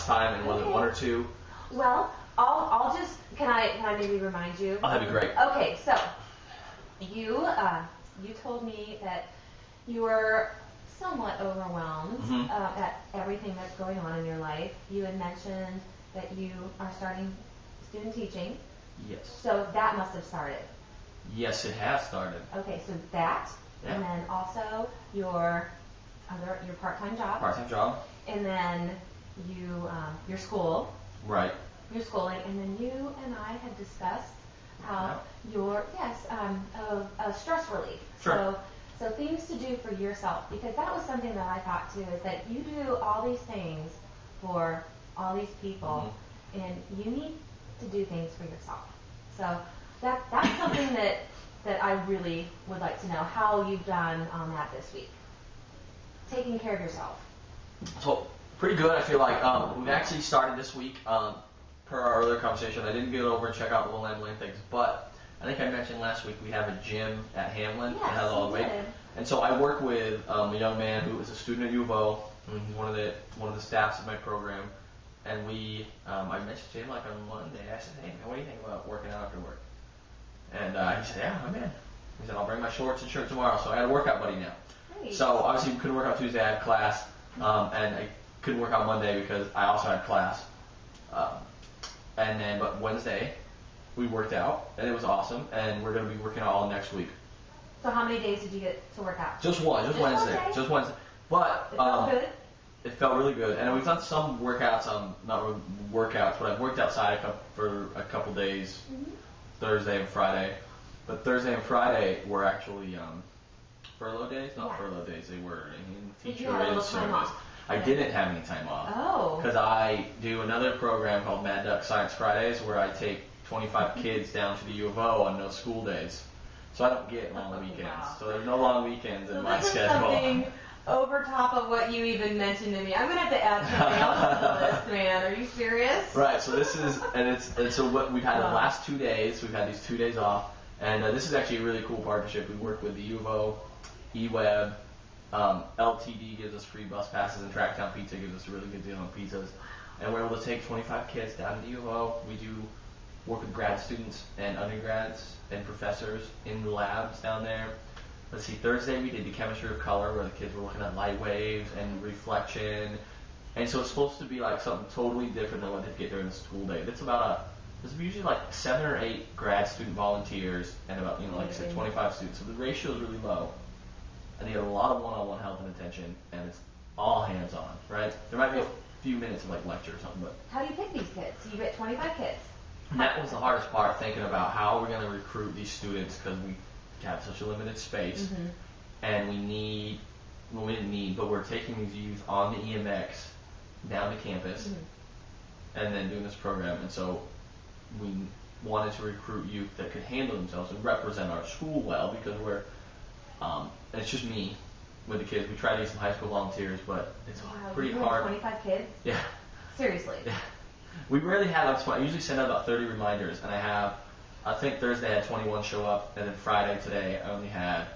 time, and was it one or two? Well, I'll just, can I maybe remind you? Oh, that'd be great. Okay, so you told me that you were somewhat overwhelmed at everything that's going on in your life. You had mentioned that you are starting student teaching. Yes. So that must have started. Yes, it has started. Okay, so that, and then also your part-time job. Part-time job. And then your school. Right. Your schooling, and then you and I had discussed how stress relief. Sure. So things to do for yourself, because that was something that I thought too, is that you do all these things for all these people, and you need to do things for yourself. So that's something that I really would like to know how you've done on that this week. Taking care of yourself. So pretty good. I feel like we've actually started this week. Per our earlier conversation, I didn't get over and check out the little ambulance things, but I think I mentioned last week we have a gym at Hamlin that has all the weight. And so I work with a young man who is a student at U of O. He's one of the staffs of my program, and I messaged him like on Monday. I said, "Hey man, what do you think about working out after work?" And he said, "Yeah, I'm in." He said, "I'll bring my shorts and shirt tomorrow." So I had a workout buddy now. Great. So obviously we couldn't work out Tuesday. I had class, and I couldn't work out Monday because I also had class. But Wednesday, we worked out, and it was awesome, and we're going to be working out all next week. So how many days did you get to work out? Just Wednesday. Just Wednesday. But it felt good? It felt really good, and we've done some workouts, not really workouts, but I've worked outside for a couple days, Thursday and Friday. But Thursday and Friday were actually furlough days? Not furlough days, they were in teacher in service. I didn't have any time off. Oh. Because I do another program called Mad Duck Science Fridays where I take 25 kids down to the U of O on no school days. So I don't get long weekends. Wow. So there's no long weekends in my schedule. Something over top of what you even mentioned to me. I'm going to have to add something else to the list, man. Are you serious? Right, so this is, and so what we've had the last 2 days, we've had these 2 days off, and this is actually a really cool partnership. We work with the U of O, eWeb, LTD gives us free bus passes, and Tracktown Pizza gives us a really good deal on pizzas. And we're able to take 25 kids down to the U of O. We do work with grad students and undergrads and professors in the labs down there. Let's see, Thursday we did the chemistry of color where the kids were looking at light waves and reflection. And so it's supposed to be like something totally different than what they get during the school day. There's usually like 7 or 8 grad student volunteers and about, like I said, 25 students. So the ratio is really low. And they get a lot of one-on-one help and attention, and it's all hands-on, right? There might be a few minutes of like lecture or something, but how do you pick these kids? So you get 25 kids. And that was the hardest part, thinking about how we're going to recruit these students because we have such a limited space, and we didn't need, but we're taking these youth on the EMX down to campus, and then doing this program, and so we wanted to recruit youth that could handle themselves and represent our school well because we're and it's just me with the kids. We try to get some high school volunteers, but it's pretty hard. 25 kids? Yeah. Seriously? Yeah. We rarely have, I usually send out about 30 reminders, and I think Thursday I had 21 show up, and then Friday today I only had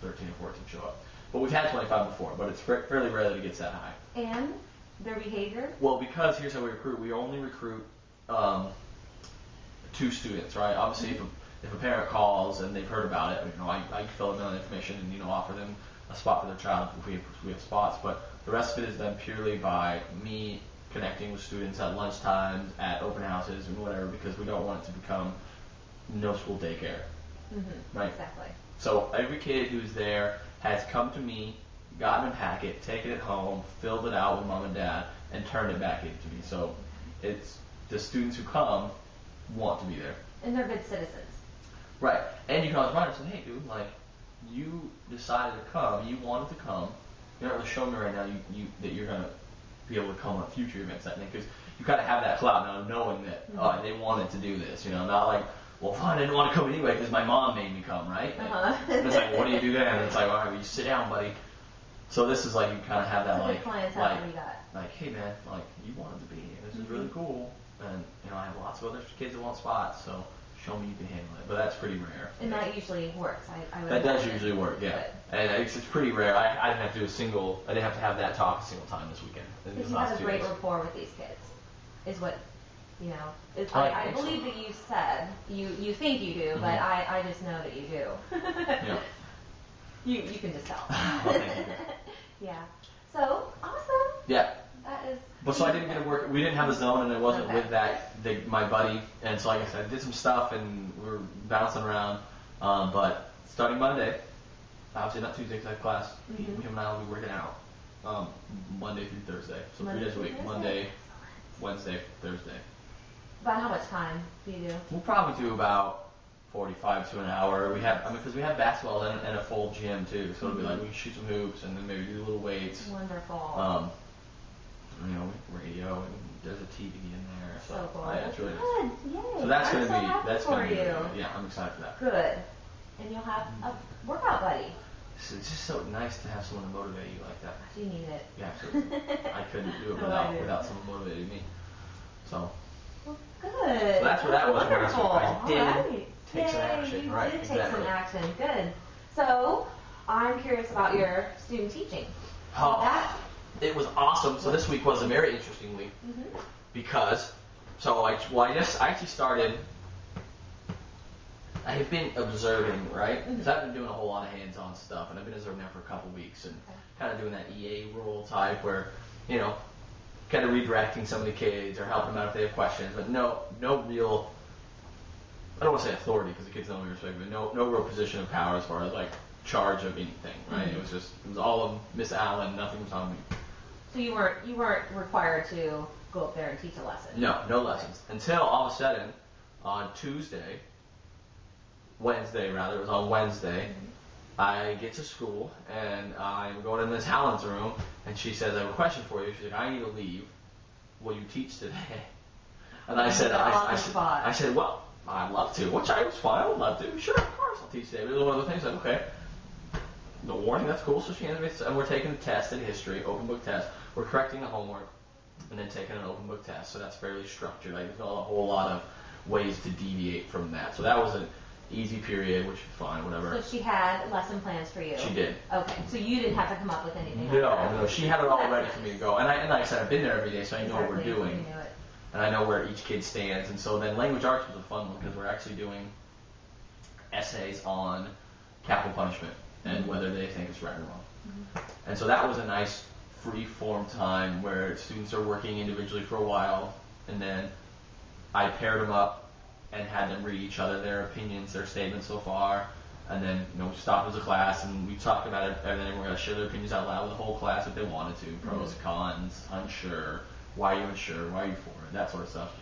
13 or 14 show up. But we've had 25 before, but it's fairly rare that it gets that high. And their behavior? Well, because here's how we recruit. We only recruit 2 students, right? Obviously, if a parent calls and they've heard about it, I fill them in on information and offer them a spot for their child if we have spots. But the rest of it is done purely by me connecting with students at lunchtimes, at open houses, and whatever, because we don't want it to become no school daycare. Right? Exactly. So every kid who's there has come to me, gotten a packet, taken it home, filled it out with mom and dad, and turned it back into me. So it's the students who come want to be there. And they're good citizens. Right. And you can always remind them and say, hey, dude, you decided to come, you wanted to come, you're not really showing me right now that you're going to be able to come on future events, I think, because you kind of have that clout now knowing that they wanted to do this, not like, well, fine, I didn't want to come anyway because my mom made me come, right? And it's like, what do you do then? And it's like, all right, well, you sit down, buddy. So this is like, you kind of have that, like, hey, man, you wanted to be here. This is really cool. And, I have lots of other kids that want spots, so show me you can handle it. But that's pretty rare. And that usually works. I would That does imagine. usually work, yeah. Good. And it's pretty rare. I didn't have to do I didn't have to have that talk a single time this weekend. Because you have a great rapport with these kids, is what, you know. I believe that you said, you think you do, but I just know that you do. Yeah. You can just tell. Thank you. Yeah. So, awesome. Yeah. That is. But so I didn't get to work. We didn't have a zone, and it wasn't with my buddy. And so, like I said, I did some stuff, and we were bouncing around. But starting Monday, obviously not Tuesday because I have class. Him and I will be working out Monday through Thursday. So Monday 3 days a week. through Monday, Wednesday, Thursday. About how much time do you do? We'll probably do about 45 to an hour. Because we have basketball and a full gym too. So it'll be like we can shoot some hoops and then maybe do little weights. Wonderful. Radio, and there's a TV in there. So cool. It's really nice. Good. Yay. So that's I'm gonna so be happy that's for gonna be you. yeah, I'm excited for that. Good. And you'll have a workout buddy. It's just so nice to have someone to motivate you like that. You need it. Yeah, absolutely. I couldn't do it without someone motivating me. So. Well, good. So that's what that was. Wonderful. I did Alright. take some action. You Right, did exactly. take some action. Good. So, I'm curious about your student teaching. It was awesome. So this week was a very interesting week because, I actually started. I have been observing, right? Because I've been doing a whole lot of hands-on stuff, and I've been observing now for a couple weeks, and kind of doing that EA role type where, kind of redirecting some of the kids or helping them out if they have questions, but no real. I don't want to say authority because the kids don't really respect, but no real position of power as far as like charge of anything, right? It was all of Miss Allen, nothing was on me. So you weren't required to go up there and teach a lesson? No lessons. Until all of a sudden, on Wednesday, it was on Wednesday, I get to school, and I'm going in Miss Allen's room, and she says, I have a question for you. She's like, I need to leave. Will you teach today? And I said, well, I'd love to. Which I was fine, I would love to. Sure, of course I'll teach today. But it was one of the things like, okay, no warning, that's cool. So she hands me, and we're taking a test in history, open book test. We're correcting the homework, and then taking an open book test. So that's fairly structured. Like, there's not a whole lot of ways to deviate from that. So that was an easy period, which is fine, whatever. So she had lesson plans for you? She did. Okay, so you didn't have to come up with anything? No, she had it all ready for me to go. And like I said, I've been there every day, so I know what we're doing. You knew it. And I know where each kid stands. And so then language arts was a fun one because we're actually doing essays on capital punishment and whether they think it's right or wrong. And so that was a nice free form time where students are working individually for a while, and then I paired them up and had them read each other their opinions, their statements so far, and then we stopped as a class and we talked about it, and then we're going to share their opinions out loud with the whole class if they wanted to, pros, cons, unsure, why are you unsure, why are you for it, that sort of stuff.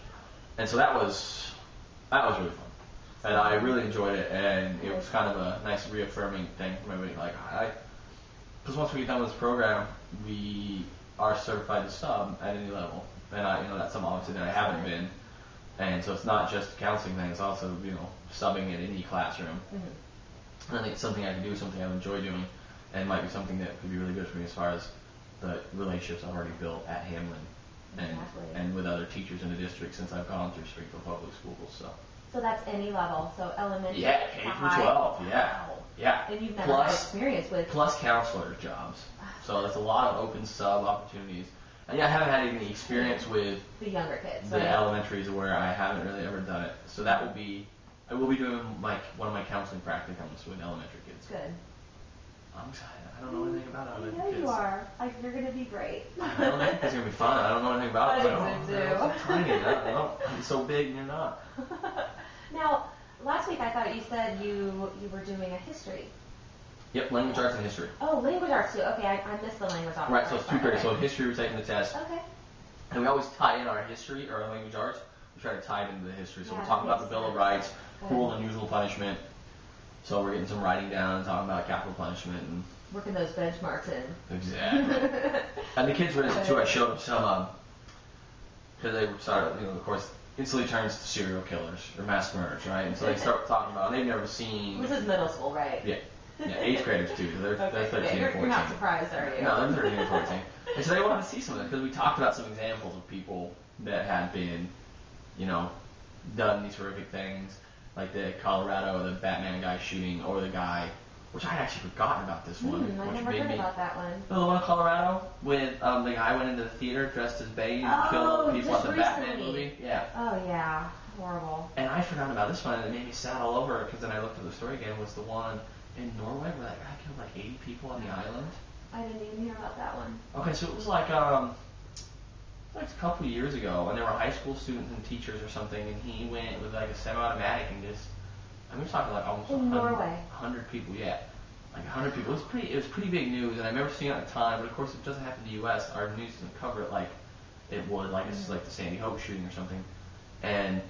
And so that was really fun, and I really enjoyed it, and it was kind of a nice reaffirming thing for me, like because once we get done with this program, we are certified to sub at any level, and that's something obviously that I haven't been. And so it's not just a counseling thing, it's also, subbing at any classroom. And I think it's something I can do, something I enjoy doing, and might be something that could be really good for me as far as the relationships I've already built at Hamlin and with other teachers in the district since I've gone through Springfield Public Schools. So that's any level, so elementary, yeah, K through 12, yeah. And you've never had experience with... Plus counselor jobs. So that's a lot of open sub opportunities. And I haven't had any experience with the younger kids, the elementaries where I haven't really ever done it. So I will be doing one of my counseling practicums with elementary kids. Good. I'm excited. I don't know anything about elementary kids. You are. You're going to be great. Elementary kids are going to be fun. I don't know anything about it. I think so too. Tiny. I'm so big and you're not. Now, last week I thought you said you were doing a history. Yep, language arts and history. Oh, language arts too. Okay, I missed the language arts. Right, so it's 2 periods. So history, we're taking the test. Okay. And we always tie in our history or our language arts. We try to tie it into the history. So we're talking about the Bill of Rights, cruel and unusual punishment. So we're getting some writing down and talking about capital punishment and working those benchmarks in. Exactly. And the kids were into it too. I showed them some because they started, of course, instantly turns to serial killers or mass murders, right? And so they start talking about they've never seen. This is middle school, right? Yeah. Yeah, 8th graders too. They're 13 and 14. You're not surprised, are you? No, they're 13 and 14. And so they wanted to see some of that because we talked about some examples of people that had been, done these horrific things, like the Colorado, the Batman guy shooting, or the guy, which I had actually forgotten about this one. I which never made heard me, about that one. the one in Colorado with the guy went into the theater dressed as Bane and killed all the people at the Batman movie. Yeah. Oh yeah, horrible. And I forgot about this one, and it made me sad all over because then I looked at the story again. Was the one in Norway where that guy killed like 80 people on the island? I didn't even hear about that one. Okay, so it was like a couple of years ago, and there were high school students and teachers or something, and he went with like a semi-automatic and just, I mean, we're talking like almost in Norway. 100 people, yeah. Like 100 people. It was pretty big news, and I remember seeing it at the time, but of course it doesn't happen in the U.S. Our news doesn't cover it like it would, like it's like the Sandy Hook shooting or something. And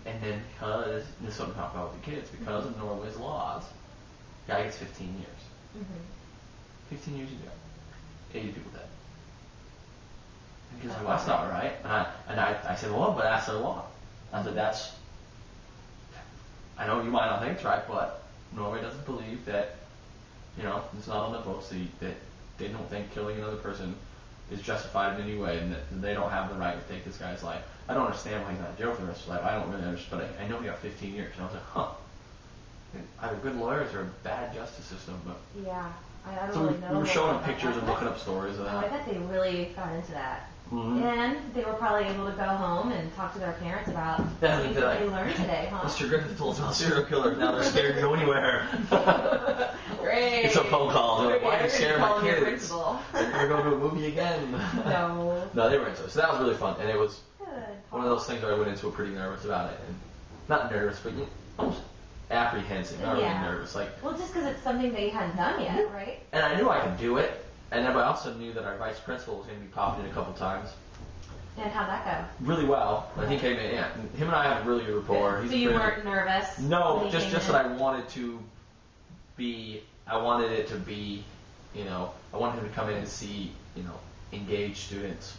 then because, and this is something to talk about with the kids, because of Norway's laws, guy gets 15 years. 15 years ago, 80 people dead. And he was like, well, that's not right. And I said, well, but that's the law. I said, I know you might not think it's right, but Norway doesn't believe that, it's not on the books that they don't think killing another person is justified in any way, and that they don't have the right to take this guy's life. I don't understand why he's not in jail for the rest of his life. I don't really understand, but I know he got 15 years. And I was like, huh. Either good lawyers or a bad justice system. But yeah, I don't so really know. We were showing him pictures and looking up stories of that. I bet they really got into that. And they were probably able to go home and talk to their parents about things that they learned today, huh? Mr. Griffith told us about serial killers. Now they're scared to go anywhere. Great. It's a phone call. They're like, why are you scaring my kids? They're going to go to a movie again. No. No, they were into it. So that was really fun. And it was Good. one of those things where I went into it pretty nervous about it. And not nervous, but almost apprehensive. Not really nervous. Well, just because it's something they hadn't done yet, right? And I knew I could do it. And then I also knew that our vice principal was going to be popping in a couple times. And how'd that go? Really well. I think him and I have a really good rapport. So you weren't nervous? No, just that I wanted to be. I wanted it to be. I wanted him to come in and see. Engaged students.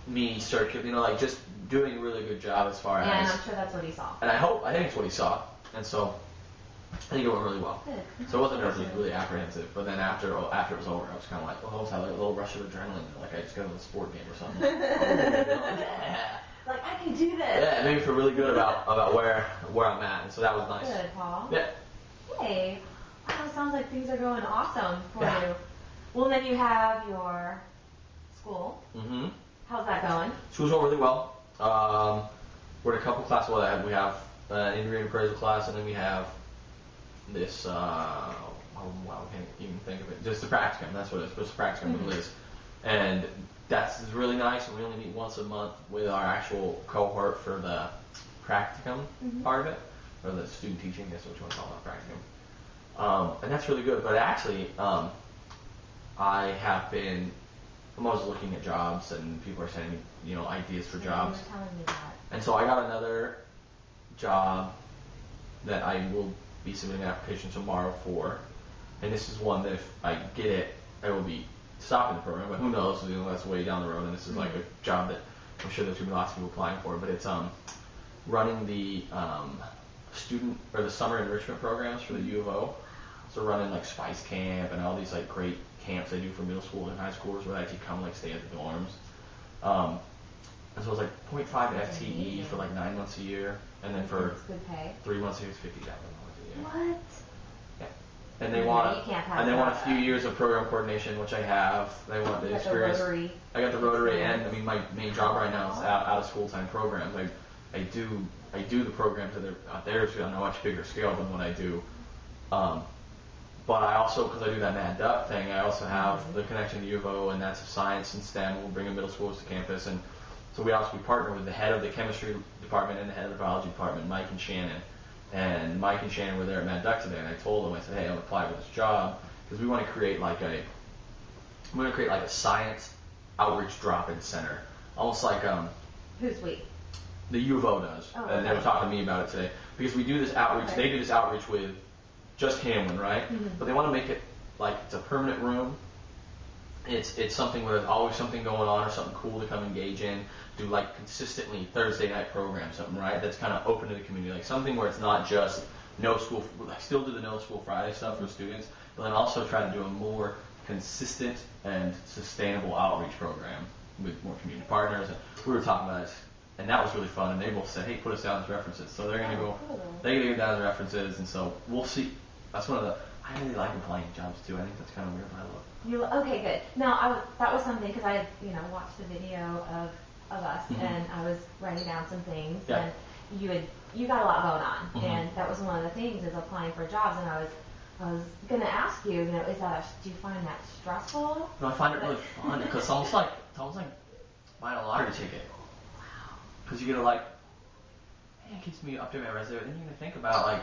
Me circuit. Like just doing a really good job as far as. And I'm sure that's what he saw. And I think it's what he saw. And so. I think it went really well. Good. So it wasn't nervous, it was really apprehensive. But then after it was over, I was kind of like, I almost had like a little rush of adrenaline, like I just got in a sport game or something. Yeah. Like, I can do this. Yeah, it made me feel really good about where I'm at, and so that was nice. Good, Paul. Yeah. Hey, wow, it sounds like things are going awesome for you. Well, then you have your school. Mm-hmm. How's that going? School's going really well. We're in a couple classes. We have an injury and appraisal class, and then we have this, I can't even think of it. Just the practicum, that's what it is. Just the practicum with Liz. And that's really nice. And we only meet once a month with our actual cohort for the practicum part of it, or the student teaching, I guess what you want to call it, practicum. And that's really good. But actually, I'm always looking at jobs, and people are sending me, ideas for jobs. You were telling me that. And so I got another job that I will be submitting an application tomorrow for, and this is one that if I get it, I will be stopping the program, but who knows, that's way down the road, and this is like a job that I'm sure there's going to be lots of people applying for, but it's running the student, or the summer enrichment programs for the U of O, so running like Spice Camp and all these like great camps they do for middle school and high schoolers where they actually come like stay at the dorms. And so it was like 0.5 FTE for like 9 months a year, and then for good pay. 3 months a year, it's $50 a year. What? Yeah. And they want a few years of program coordination, which I have. They want the experience. I got the Rotary, and I mean my main job right now is out of school time programs. I do the programs out there on a much bigger scale than what I do. But I also, because I do that Mad Duck thing, I also have the connection to U of O, and that's science and STEM. We'll bring in middle schools to campus, and so we partner with the head of the chemistry department and the head of the biology department, Mike and Shannon. And Mike and Shannon were there at Mad Duck today, and I told them, I said, hey, I'm applying for this job because we want to create like a science outreach drop-in center, almost like Who's we? The U of O does, and they were talking to me about it today because we do this outreach. Okay. They do this outreach with just Hamlin, right? Mm-hmm. But they want to make it like it's a permanent room. It's something where there's always something going on or something cool to come engage in. Do like consistently Thursday night program, something, right? That's kind of open to the community, like something where it's not just no school. I still do the no school Friday stuff for students, but then also try to do a more consistent and sustainable outreach program with more community partners. And we were talking about it. and that was really fun. And they both said, hey, put us down as references. So they're gonna go, cool. they're gonna go down as references, and so we'll see. That's one of the. I really like applying jobs too. I think that's kind of weird, but I love. Okay, good. Now, that was something because I had, watched the video of us, and I was writing down some things, and you got a lot going on, and that was one of the things is applying for jobs, and I was gonna ask you, do you find that stressful? No, I find it really fun because it's almost like buying a lottery ticket. Wow. Because you get to it keeps me updating my resume, and then you're gonna think about